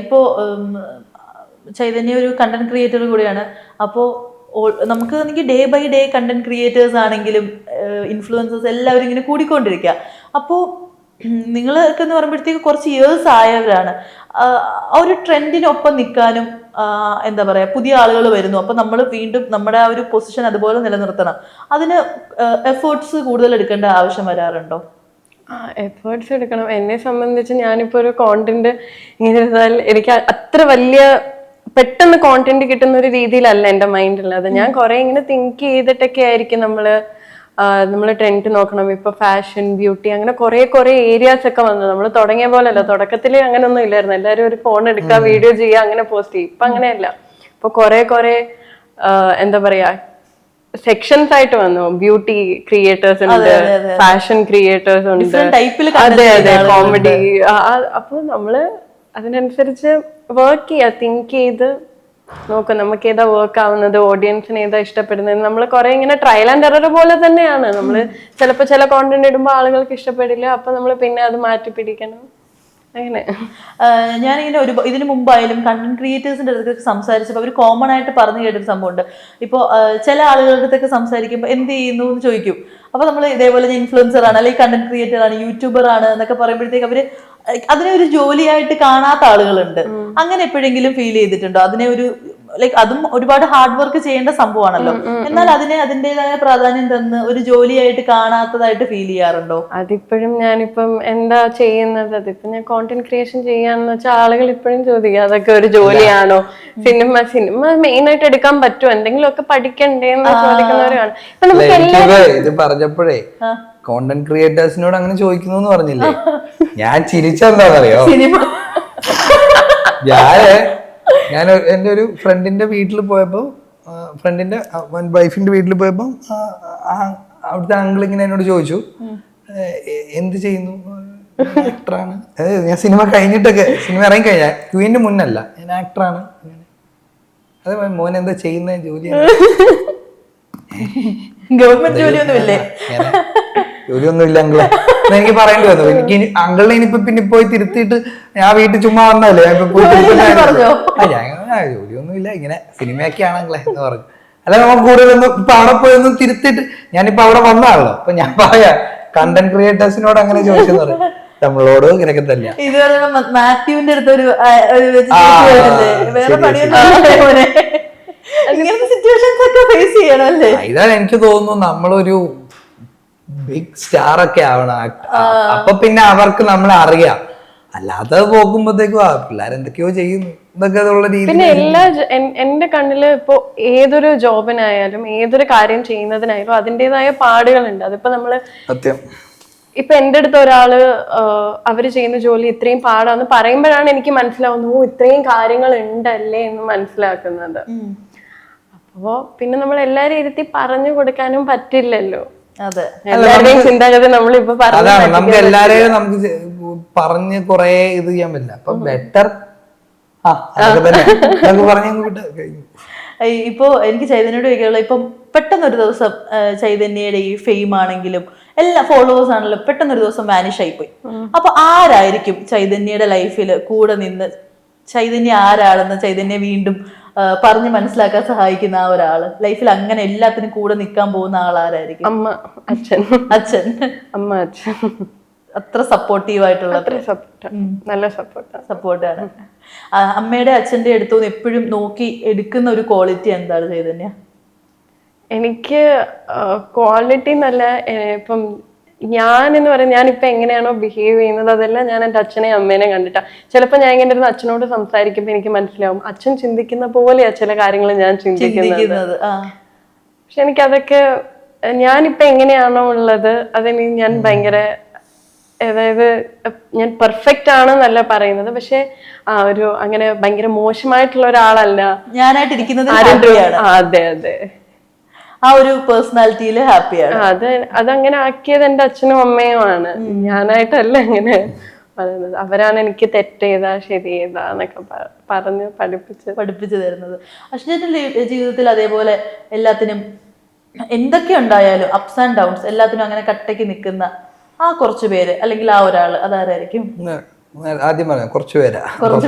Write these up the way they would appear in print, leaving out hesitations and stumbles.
ഇപ്പോ ചൈതന്യ ഒരു content creator കൂടിയാണ്. അപ്പോൾ നമുക്ക് എനിക്ക് day by day content creators ആണെങ്കിലും ഇൻഫ്ലുവൻസേഴ്സ് എല്ലാവരും ഇങ്ങനെ കൂടിക്കൊണ്ടിരിക്കുക. അപ്പോൾ നിങ്ങളൊക്കെ എന്ന് പറയുമ്പോഴത്തേക്ക് കുറച്ച് ഇയേഴ്സ് ആയവരാണ്. ആ ഒരു ട്രെൻഡിനൊപ്പം നിൽക്കാനും എന്താ പറയാ, പുതിയ ആളുകൾ വരുന്നു. അപ്പൊ നമ്മൾ വീണ്ടും നമ്മുടെ ആ ഒരു പൊസിഷൻ അതുപോലെ നിലനിർത്തണം. അതിന് എഫേർട്സ് കൂടുതൽ എടുക്കേണ്ട ആവശ്യം വരാറുണ്ടോ? എഫേർട്സ് എടുക്കണം. എന്നെ സംബന്ധിച്ച് ഞാനിപ്പോ ഒരു കോണ്ടന്റ് ഇങ്ങനെ ഇരുന്നാൽ എനിക്ക് അത്ര വലിയ പെട്ടെന്ന് കോണ്ടന്റ് കിട്ടുന്ന ഒരു രീതിയിലല്ല എൻ്റെ മൈൻഡിലുള്ളത്. ഞാൻ കുറെ ഇങ്ങനെ തിങ്ക് ചെയ്തിട്ടൊക്കെ ആയിരിക്കും നമ്മള് ട്രെൻഡ് നോക്കണം. ഇപ്പൊ ഫാഷൻ, ബ്യൂട്ടി, അങ്ങനെ കുറെ ഏരിയാസ് ഒക്കെ വന്നു. നമ്മൾ തുടങ്ങിയ പോലെയല്ല, തുടക്കത്തിൽ അങ്ങനെ ഒന്നും ഇല്ലായിരുന്നു. എല്ലാവരും ഒരു ഫോൺ എടുക്കുക, വീഡിയോ ചെയ്യുക, അങ്ങനെ പോസ്റ്റ് ചെയ്യും. ഇപ്പൊ അങ്ങനെയല്ല. ഇപ്പൊ കുറെ എന്താ പറയാ സെക്ഷൻസ് ആയിട്ട് വന്നു. ബ്യൂട്ടി ക്രിയേറ്റേഴ്സ് ഉണ്ട്, ഫാഷൻ ക്രിയേറ്റേഴ്സ് ഉണ്ട്, അതെ കോമഡി. അപ്പൊ നമ്മള് അതിനനുസരിച്ച് വർക്ക് ചെയ്യുക, തിങ്ക് ചെയ്ത് നോക്കാം നമുക്ക് ഏതാ വർക്ക് ആവുന്നത്, ഓഡിയൻസിന് ഏതാ ഇഷ്ടപ്പെടുന്നത്. നമ്മൾ കുറെ ഇങ്ങനെ ട്രയൽ ആൻഡ് എറർ പോലെ തന്നെയാണ്. നമ്മള് ചിലപ്പോൾ ചില കോണ്ടന്റ് ഇടുമ്പോൾ ആളുകൾക്ക് ഇഷ്ടപ്പെടില്ല, അപ്പൊ നമ്മൾ പിന്നെ അത് മാറ്റി പിടിക്കണം. അങ്ങനെ ഞാനിങ്ങനെ ഇതിനു മുമ്പായാലും കണ്ടന്റ് ക്രിയേറ്റേഴ്സിന്റെ അടുത്തൊക്കെ സംസാരിച്ചപ്പോൾ അവർ കോമൺ ആയിട്ട് പറഞ്ഞു കേട്ടൊരു സംഭവമുണ്ട്. ഇപ്പോൾ ചില ആളുകളുടെ അടുത്തൊക്കെ സംസാരിക്കുമ്പോൾ എന്ത് ചെയ്യുന്നു എന്ന് ചോദിക്കും. അപ്പൊ നമ്മൾ ഇതേപോലെ ഇൻഫ്ലുവൻസർ ആണ്, അല്ലെങ്കിൽ കണ്ടന്റ് ക്രിയേറ്റർ ആണ്, യൂട്യൂബർ ആണ് എന്നൊക്കെ പറയുമ്പോഴത്തേക്ക് അവര് അതിനെ ഒരു ജോലിയായിട്ട് കാണാത്ത ആളുകളുണ്ട്. അങ്ങനെ എപ്പോഴെങ്കിലും ഫീൽ ചെയ്തിട്ടുണ്ടോ? അതിനെ ഒരു ലൈക്ക് അതും ഒരുപാട് ഹാർഡ് വർക്ക് ചെയ്യേണ്ട സംഭവമാണല്ലോ, എന്നാൽ അതിനെ അതിൻ്റെതായ പ്രാധാന്യം തന്ന് ഒരു ജോലിയായിട്ട് കാണാത്തതായിട്ട് ഫീൽ ചെയ്യാറുണ്ടോ? അതിപ്പോഴും ഞാനിപ്പം എന്താ ചെയ്യുന്നത്, അതിപ്പോ ഞാൻ കോണ്ടന്റ് ക്രിയേഷൻ ചെയ്യാന്ന് വെച്ചാൽ ആളുകൾ ഇപ്പോഴും ചോദിക്കുക അതൊക്കെ ഒരു ജോലിയാണോ, സിനിമ മെയിൻ ആയിട്ട് എടുക്കാൻ പറ്റുമോ, എന്തെങ്കിലുമൊക്കെ പഠിക്കണ്ടേന്ന് ചോദിക്കുന്നവരാണ്. ഇപ്പൊ നമുക്ക് ഇത് പറഞ്ഞപ്പോഴേ കോണ്ടന്റ് ക്രിയേറ്റേഴ്സിനോട് അങ്ങനെ ചോദിക്കുന്നു എന്ന് പറഞ്ഞില്ലേ, ഞാൻ ചിരിച്ചെന്താണെന്നറിയോ? ഞാൻ എൻ്റെ ഒരു ഫ്രണ്ടിന്റെ വീട്ടിൽ പോയപ്പോ, ഫ്രണ്ടിന്റെ വൈഫിന്റെ വീട്ടിൽ പോയപ്പോ അവിടുത്തെ അങ്കിൾ ഇങ്ങനെ എന്നോട് ചോദിച്ചു, എന്ത് ചെയ്യുന്നു? ആക്ടറാണ്. ഞാൻ സിനിമ കഴിഞ്ഞിട്ടൊക്കെ, സിനിമ ഇറങ്ങി കഴിഞ്ഞാൽ ക്യൂവിന്റെ മുന്നല്ല, ഞാൻ ആക്ടറാണ്. അതെ, മോൻ എന്താ ചെയ്യുന്ന ജോലിയാണ്? ഗവൺമെന്റ് ജോലിയൊന്നുമില്ലേ? ജോലിയൊന്നും ഇല്ല അങ്കിളെ എനിക്ക് പറയേണ്ടി വന്നു. എനിക്ക് അങ്കിളിനെ ഇനിയിപ്പോ പിന്നെ പോയി തിരുത്തിയിട്ട് ഞാൻ വീട്ടിൽ ചുമ്മാ വന്നല്ലേ, ഞാൻ ജോലിയൊന്നും ഇല്ല, ഇങ്ങനെ സിനിമയൊക്കെയാണ് അങ്കിളെ എന്ന് പറഞ്ഞു. അല്ല, നമുക്ക് കൂടുതലൊന്നും ഇപ്പൊ അവിടെ പോയൊന്നും തിരുത്തിയിട്ട് ഞാനിപ്പോ അവിടെ വന്നാണല്ലോ. അപ്പൊ ഞാൻ പറയാ കണ്ടന്റ് ക്രിയേറ്റേഴ്സിനോട് അങ്ങനെ ചോദിച്ചെന്ന് പറയും, നമ്മളോട് ഇങ്ങനെയൊക്കെ തന്നെ. മാത്യുവിന്റെ അടുത്തൊരു ഇതാണ് എനിക്ക് തോന്നുന്നു, നമ്മളൊരു ബിഗ് സ്റ്റാർ ഒക്കെ ആവണം. അപ്പൊ പിന്നെ അവർക്ക് നമ്മളെ അറിയാം. അല്ലാതെ പോകുമ്പോഴത്തേക്കും പിള്ളേരെന്തൊക്കെയോ ചെയ്യുന്നു ഇതൊക്കെ ഉള്ള രീതി. പിന്നെ എന്റെ കണ്ണില് ഇപ്പൊ ഏതൊരു ജോബിനായാലും ഏതൊരു കാര്യം ചെയ്യുന്നതിനായാലും അതിൻ്റെതായ പാടുകളുണ്ട്. അതിപ്പോ നമ്മള് ഇപ്പൊ എന്റെ അടുത്ത് ഒരാള് അവര് ചെയ്യുന്ന ജോലി ഇത്രയും പാടാന്ന് പറയുമ്പോഴാണ് എനിക്ക് മനസ്സിലാവുന്നു, ഇത്രയും കാര്യങ്ങൾ ഉണ്ടല്ലേ എന്ന് മനസ്സിലാക്കുന്നത്. അപ്പോ പിന്നെ നമ്മൾ എല്ലാരും ഇരുത്തി പറഞ്ഞു കൊടുക്കാനും പറ്റില്ലല്ലോ. എല്ലാവരുടെയും ചിന്താഗതി നമ്മളിപ്പോ നമുക്ക് എല്ലാരെയും നമുക്ക് പറഞ്ഞ് കൊറേ ഇത് ചെയ്യാൻ പറ്റില്ല. അപ്പൊ ബെറ്റർ ഇപ്പോ എനിക്ക് ചൈതന്യയോട് ചോദിക്കാനുള്ള, ഇപ്പം പെട്ടെന്നൊരു ദിവസം ചൈതന്യയുടെ ഈ ഫെയിം ആണെങ്കിലും എല്ലാ ഫോളോവേഴ്സ് ആണെങ്കിലും പെട്ടെന്നൊരു ദിവസം വാനിഷ് ആയിപ്പോയി. അപ്പൊ ആരായിരിക്കും ചൈതന്യയുടെ ലൈഫിൽ കൂടെ നിന്ന് ചൈതന്യ ആരാണെന്ന് ചൈതന്യ വീണ്ടും പറഞ്ഞ് മനസ്സിലാക്കാൻ സഹായിക്കുന്ന ആ ഒരാള്, ലൈഫിൽ അങ്ങനെ എല്ലാത്തിനും കൂടെ നിൽക്കാൻ പോകുന്ന ആളാരായിരിക്കും? അമ്മ, അച്ഛൻ. അമ്മ, അച്ഛൻ അത്ര സപ്പോർട്ടീവ് ആയിട്ടുള്ള, നല്ല സപ്പോർട്ടാണ്. അമ്മയുടെ അച്ഛന്റെ അടുത്തുനിന്ന് എപ്പോഴും നോക്കി എടുക്കുന്ന ഒരു ക്വാളിറ്റി എന്താണ് ചൈതന്യ? എനിക്ക് ക്വാളിറ്റി നല്ല, ഇപ്പം ഞാൻ എന്ന് പറയുന്നത് ഞാനിപ്പോ എങ്ങനെയാണോ ബിഹേവ് ചെയ്യുന്നത് അതെല്ലാം ഞാൻ എൻ്റെ അച്ഛനെയും അമ്മേനെയും കണ്ടിട്ടാ. ചിലപ്പോൾ ഞാൻ ഇങ്ങനെ ഇരുന്ന് അച്ഛനോട് സംസാരിക്കുമ്പോൾ എനിക്ക് മനസ്സിലാവും അച്ഛൻ ചിന്തിക്കുന്ന പോലെയാ ചില കാര്യങ്ങൾ ഞാൻ ചിന്തിക്കുന്നത്. പക്ഷെ എനിക്കതൊക്കെ ഞാനിപ്പോ എങ്ങനെയാണോ ഉള്ളത് അതിന് ഞാൻ ഭയങ്കര, അതായത് ഞാൻ പെർഫെക്റ്റ് ആണെന്നല്ല പറയുന്നത്, പക്ഷെ ഒരു അങ്ങനെ ഭയങ്കര മോശമായിട്ടുള്ള ഒരാളല്ല ഞാനായിട്ടിരിക്കുന്നത്. അതെ അതെ, ആ ഒരു പേഴ്സണാലിറ്റിയിൽ ഹാപ്പിയാണ്. അതങ്ങനെ ആക്കിയത് എൻ്റെ അച്ഛനും അമ്മയുമാണ്, ഞാനായിട്ടല്ല അങ്ങനെ പറയുന്നത്. അവരാണ് എനിക്ക് തെറ്റ് ചെയ്താ ശരി ചെയ്താ എന്നൊക്കെ പറഞ്ഞ് പഠിപ്പിച്ചു തരുന്നത്. അശ്വിന്റെ ജീവിതത്തിൽ അതേപോലെ എല്ലാത്തിനും എന്തൊക്കെ ഉണ്ടായാലും അപ്സ് ആൻഡ് ഡൗൺസ് എല്ലാത്തിനും അങ്ങനെ കട്ടയ്ക്ക് നിൽക്കുന്ന ആ കുറച്ചു പേര് അല്ലെങ്കിൽ ആ ഒരാള് അതാരായിരിക്കും? ആദ്യം പറയാം കുറച്ച് പേരാ.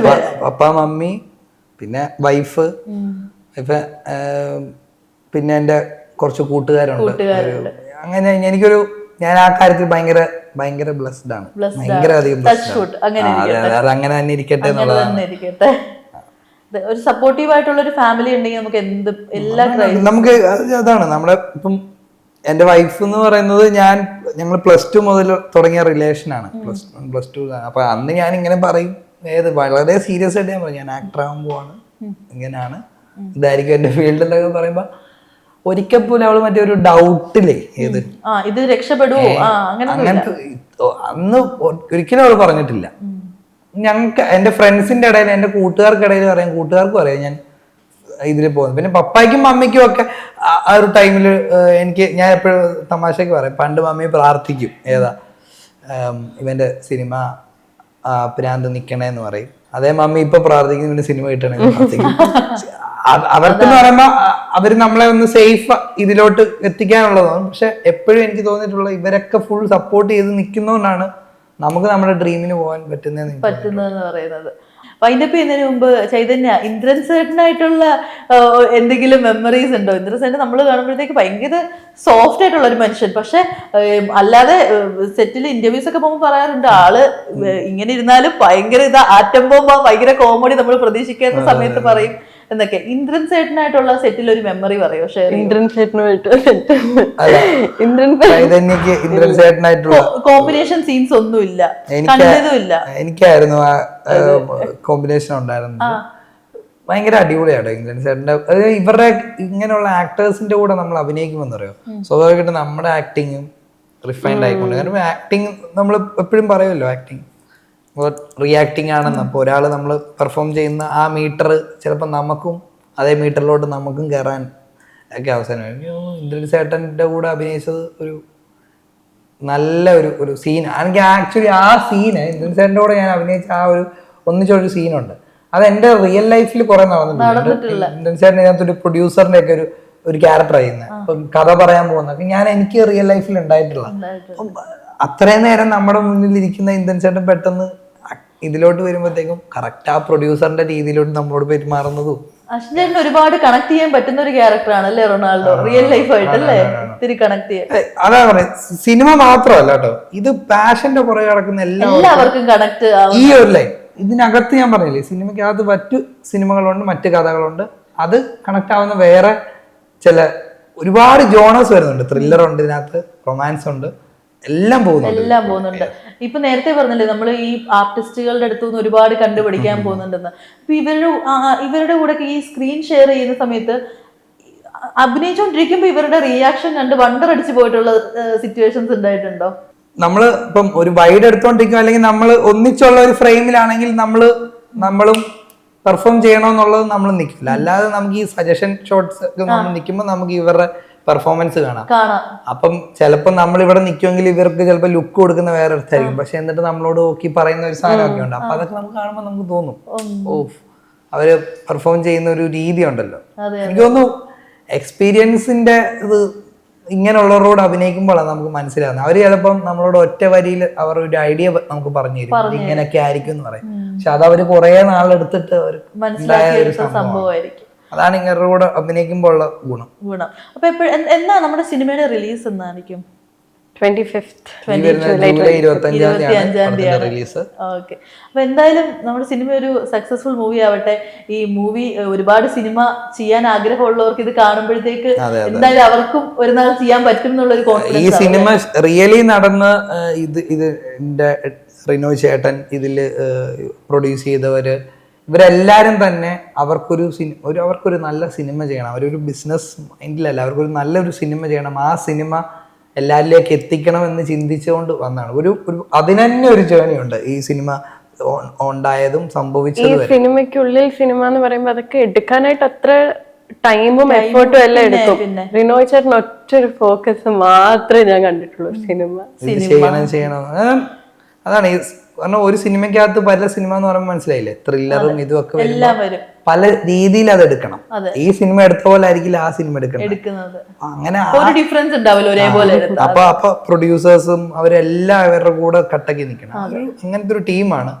പപ്പ, മമ്മി, പിന്നെ വൈഫ്, പിന്നെ എൻ്റെ കുറച്ച് കൂട്ടുകാരുണ്ട്. അങ്ങനെ ഞാൻ ആ കാര്യത്തിൽ ഭയങ്കര ബ്ലെസ്ഡ് ആണ്, ഭയങ്കര അധികം അങ്ങനെ തന്നെ ഇരിക്കട്ടെ എന്നുള്ളതാണ്. ഒരു സപ്പോർട്ടീവ് ആയിട്ടുള്ള ഒരു ഫാമിലി ഉണ്ടെങ്കിൽ നമുക്ക് എന്ത് എല്ലാ നമുക്ക് അതാണ് നമ്മുടെ ഇപ്പം എൻ്റെ വൈഫ് എന്ന് പറയുന്നത് ഞങ്ങൾ +2 മുതൽ തുടങ്ങിയ റിലേഷനാണ്. +2. അപ്പൊ അന്ന് ഞാൻ ഇങ്ങനെ പറയും, വളരെ സീരിയസ് ആയിട്ട് ഞാൻ പറയും, ഞാൻ ആക്ടർ ആകാൻ പോവാണ്, ഇങ്ങനെയാണ്, ഇതായിരിക്കും എന്റെ ഫീൽഡ് എന്നൊക്കെ പറയുമ്പോ ഒരിക്കൽ പോലും അവള് മറ്റേ ഒരു ഡൗട്ടില്ലേ ഇത് രക്ഷപ്പെടുവോ അങ്ങനത്തെ അന്ന് ഒരിക്കലും അവള് പറഞ്ഞിട്ടില്ല. ഞങ്ങൾക്ക് എന്റെ ഫ്രണ്ട്സിന്റെ ഇടയിൽ, എന്റെ കൂട്ടുകാർക്കിടയിൽ പറയാം, കൂട്ടുകാർക്കും അറിയാം ഞാൻ ഇതിൽ പോകുന്നത്. പിന്നെ പപ്പായ്ക്കും മമ്മിക്കും ഒക്കെ ആ ഒരു ടൈമിൽ ഞാൻ എപ്പോഴും തമാശക്ക് പറയും, പണ്ട് മമ്മി പ്രാർത്ഥിക്കും, ഇവന്റെ സിനിമ പ്രാന്ത് നിക്കണേന്ന് പറയും. അതേ മമ്മി ഇപ്പൊ പ്രാർത്ഥിക്കും ഇവന്റെ സിനിമ കിട്ടണേന്ന് പ്രാർത്ഥിക്കും. അവർക്കെന്ന് പറയുമ്പോ അവര് നമ്മളെ ഒന്ന് സേഫ് ഇതിലോട്ട് എത്തിക്കാനുള്ളതാണ്. പക്ഷെ എപ്പോഴും എനിക്ക് തോന്നിയിട്ടുള്ള ഇവരൊക്കെ ഫുൾ സപ്പോർട്ട് ചെയ്ത് നിൽക്കുന്നതുകൊണ്ടാണ് നമുക്ക് നമ്മുടെ ഡ്രീമിന് പോകാൻ പറ്റുന്നതെന്ന് പറയുന്നത്. വൈൻഡപ്പ് ചെയ്യുന്നതിന് മുമ്പ് ചൈതന്യ, ഇന്ദ്രൻ സേട്ടനായിട്ടുള്ള എന്തെങ്കിലും മെമ്മറീസ് ഉണ്ടോ? ഇന്ദ്രൻ സേട്ടൻ നമ്മൾ കാണുമ്പോഴത്തേക്ക് ഭയങ്കര സോഫ്റ്റ് ആയിട്ടുള്ള ഒരു മനുഷ്യൻ, പക്ഷെ അല്ലാതെ സെറ്റിൽ ഇന്റർവ്യൂസ് ഒക്കെ പോകുമ്പോൾ പറയാറുണ്ട്, ആള് ഇങ്ങനെ ഇരുന്നാലും ഭയങ്കര ആറ്റം ബോംബ്, ഭയങ്കര കോമഡി, നമ്മൾ പ്രതീക്ഷിക്കാത്ത സമയത്ത് പറയും എന്നൊക്കെ. ഇന്ദ്രൻ സേട്ടനായിട്ടുള്ള സെറ്റിൽ ഒരു മെമ്മറി പറയോ? ഇന്ദ്രൻ ചേട്ടനായിട്ട് കോമ്പിനേഷൻ സീൻസ് ഒന്നും ഇല്ല, കണ്ടതുമില്ല. എനിക്കായിരുന്നു ആ കോമ്പിനേഷൻ ഉണ്ടായിരുന്നത്. ഭയങ്കര അടിപൊളിയാട്ടോ ഇന്ദ്രൻ ചേട്ടന്റെ. ഇവരുടെ ഇങ്ങനെയുള്ള ആക്ടേഴ്സിന്റെ കൂടെ നമ്മൾ അഭിനയിക്കുമെന്ന് പറയോ, സ്വാഭാവികമായിട്ട് നമ്മുടെ ആക്ടിങ്ങും റിഫൈൻഡ് ആയിക്കൊണ്ട്. കാരണം ആക്ടിങ് നമ്മൾ എപ്പോഴും പറയുമല്ലോ, ആക്ടിങ് റിയാക്ടിങ് ആണെന്ന്. അപ്പോൾ ഒരാൾ നമ്മൾ പെർഫോം ചെയ്യുന്ന ആ മീറ്റർ ചിലപ്പോൾ നമുക്കും അതേ മീറ്ററിലോട്ട് നമുക്കും കയറാൻ ഒക്കെ അവസരം. ഇന്ദ്രൻ ചേട്ടൻ്റെ കൂടെ അഭിനയിച്ചത് ഒരു നല്ല ഒരു സീൻ. എനിക്ക് ആക്ച്വലി ആ സീന് ഇന്ദ്രൻ ചേട്ടൻ്റെ കൂടെ ഞാൻ അഭിനയിച്ച ആ ഒന്നിച്ചൊരു സീനുണ്ട്, അത് എൻ്റെ റിയൽ ലൈഫിൽ കുറെ നടന്നിട്ടുണ്ട്. ഇന്ദ്രൻ ചേട്ടൻ ഇതിനകത്തൊരു പ്രൊഡ്യൂസറിന്റെ ഒക്കെ ഒരു ക്യാരക്ടർ ആയിരുന്നു. ഇപ്പം കഥ പറയാൻ പോകുന്ന എനിക്ക് റിയൽ ലൈഫിൽ ഉണ്ടായിട്ടുള്ള അത്രയും നേരം നമ്മുടെ മുന്നിൽ ഇരിക്കുന്ന ഇന്ദ്രൻ ചേട്ടൻ പെട്ടെന്ന് ഇതിലോട്ട് വരുമ്പോഴത്തേക്കും കറക്റ്റ് ആ പ്രൊഡ്യൂസറിന്റെ രീതിയിലോട്ട് നമ്മളോട് പെരുമാറുന്നതും. അശ്വിൻ ഒരുപാട് കണക്ട് ചെയ്യാൻ പറ്റുന്ന ഒരു ക്യാരക്ടർ ആണല്ലേ റൊണാൾഡോ, റിയൽ ലൈഫ് ആയിട്ടല്ലേ ഒത്തിരി കണക്ട് ചെയ്യാൻ. അതാ പറയുന്നത്, സിനിമ മാത്രമല്ല കേട്ടോ, ഇത് പാഷന്റെ പുറകെ കിടക്കുന്ന എല്ലാവർക്കും കണക്ട്. ഈ ഒരു ലൈഫ് ഇതിനകത്ത് ഞാൻ പറഞ്ഞില്ലേ, സിനിമയ്ക്കകത്ത് മറ്റു സിനിമകളുണ്ട്, മറ്റു കഥകളുണ്ട്, അത് കണക്ട് ആവുന്ന വേറെ ഒരുപാട് ജോണേഴ്സ് വരുന്നുണ്ട്. ത്രില്ലർ ഉണ്ട് ഇതിനകത്ത്, റൊമാൻസ് ഉണ്ട്, എല്ലാം പോകുന്നുണ്ട്. ഇപ്പൊ നേരത്തെ പറഞ്ഞില്ലേ നമ്മൾ ഈ ആർട്ടിസ്റ്റുകളുടെ അടുത്തു നിന്ന് ഒരുപാട് കണ്ടുപിടിക്കാൻ പോകുന്നുണ്ടെന്ന്. ഇപ്പൊ ഇവരുടെ കൂടെ ഈ സ്ക്രീൻ ഷെയർ ചെയ്യുന്ന സമയത്ത് അഭിനയിച്ചുകൊണ്ടിരിക്കുമ്പോ ഇവരുടെ റിയാക്ഷൻ കണ്ട് വണ്ടർ അടിച്ചു പോയിട്ടുള്ള സിറ്റുവേഷൻസ് ഉണ്ടായിട്ടുണ്ടോ? നമ്മള് ഇപ്പം ഒരു വൈഡ് എടുത്തോണ്ടിരിക്കും, അല്ലെങ്കിൽ നമ്മൾ ഒന്നിച്ചുള്ള ഒരു ഫ്രെയിമിലാണെങ്കിൽ നമ്മളും പെർഫോം ചെയ്യണമെന്നുള്ളത് നമ്മൾ നിൽക്കില്ല. അല്ലാതെ നമുക്ക് ഈ സജഷൻ ഷോട്ട്സ് ഒക്കെ നമ്മൾ നിൽക്കുമ്പോൾ നമുക്ക് ഇവരുടെ പെർഫോമൻസ് കാണാം. അപ്പം ചിലപ്പോൾ നമ്മൾ ഇവിടെ നിൽക്കുമെങ്കിൽ ഇവർക്ക് ചിലപ്പോൾ ലുക്ക് കൊടുക്കുന്ന വേറെ അടുത്തായിരിക്കും, പക്ഷെ എന്നിട്ട് നമ്മളോട് നോക്കി പറയുന്ന ഒരു സാധനമൊക്കെ ഉണ്ട്. അപ്പൊ അതൊക്കെ നമുക്ക് കാണുമ്പോൾ നമുക്ക് തോന്നും, അവര് പെർഫോം ചെയ്യുന്ന ഒരു രീതി ഉണ്ടല്ലോ. എനിക്ക് തോന്നുന്നു എക്സ്പീരിയൻസിന്റെ ഇത് ഇങ്ങനെയുള്ളവരോട് അഭിനയിക്കുമ്പോഴാണ് നമുക്ക് മനസ്സിലാകുന്നത്. അവര് ചിലപ്പം നമ്മളോട് ഒറ്റ വരിയിൽ അവർ ഒരു ഐഡിയ നമുക്ക് പറഞ്ഞു തരും, ഇങ്ങനെയൊക്കെ ആയിരിക്കും എന്ന് പറയും. പക്ഷെ അത് അവര് കുറെ നാളെടുത്തിട്ട് ഒരു സംഭവമായിരിക്കും. അതാണ് ഇങ്ങരുടെ കൂടെ അഭിനയിക്കുമ്പോൾ ഉള്ള ഗുണം. അപ്പൊ എന്നാ നമ്മുടെ സിനിമയുടെ റിലീസ് എന്നായിരിക്കും? 25th ജൂലൈ 25-ാം തീയതി റിലീസ്. ഓക്കെ. അപ്പൊ എന്തായാലും നമ്മുടെ സിനിമ ഒരു സക്സസ്ഫുൾ മൂവി ആവട്ടെ. ഈ മൂവി ഒരുപാട് സിനിമ ചെയ്യാൻ ആഗ്രഹമുള്ളവർക്ക് ഇത് കാണുമ്പോഴത്തേക്ക് എന്തായാലും അവർക്കും ഒരു നാൾ ചെയ്യാൻ പറ്റും എന്നുള്ള ഒരു കോൺഫിഡൻസ്. ഈ സിനിമ റിയലി നടന്ന് ഇത് റിനോ ചേട്ടൻ ഇതില് പ്രൊഡ്യൂസ് ചെയ്തവര് ഇവരെല്ലാരും തന്നെ അവർക്കൊരു നല്ല സിനിമ ചെയ്യണം. അവരൊരു ബിസിനസ് മൈൻഡിലല്ല, അവർക്കൊരു നല്ലൊരു സിനിമ ചെയ്യണം, ആ സിനിമ എല്ലാവരിലേക്ക് എത്തിക്കണം എന്ന് ചിന്തിച്ചുകൊണ്ട് വന്നാണ്. അതിന് തന്നെ ഒരു ജേർണി ഉണ്ട് ഈ സിനിമ ഉണ്ടായതും സംഭവിച്ചതും. ഈ സിനിമയ്ക്കുള്ളിൽ സിനിമ എന്ന് പറയുമ്പോൾ അതൊക്കെ എടുക്കാനായിട്ട് അത്ര ടൈമും എഫേർട്ടും എല്ലാം എടുക്കും. റിനോയ് ചേട്ടൻ ഒറ്റൊരു ഫോക്കസ് മാത്രമേ ഞാൻ കണ്ടിട്ടുള്ളൂ, സിനിമ ചെയ്യണം. അതാണ് കാരണം ഒരു സിനിമയ്ക്കകത്ത് പല സിനിമ എന്ന് പറയുമ്പോൾ മനസ്സിലായില്ലേ, ത്രില്ലറും ഇതുമൊക്കെ പല രീതിയിൽ അത് എടുക്കണം. ഈ സിനിമ എടുത്ത പോലെ ആയിരിക്കില്ല ആ സിനിമ എടുക്കുന്നത്. അങ്ങനെ അപ്പൊ പ്രൊഡ്യൂസേഴ്സും അവരെല്ലാം അവരുടെ കൂടെ കട്ടക്കി നിൽക്കണം. അങ്ങനത്തെ ഒരു ടീമാണ്.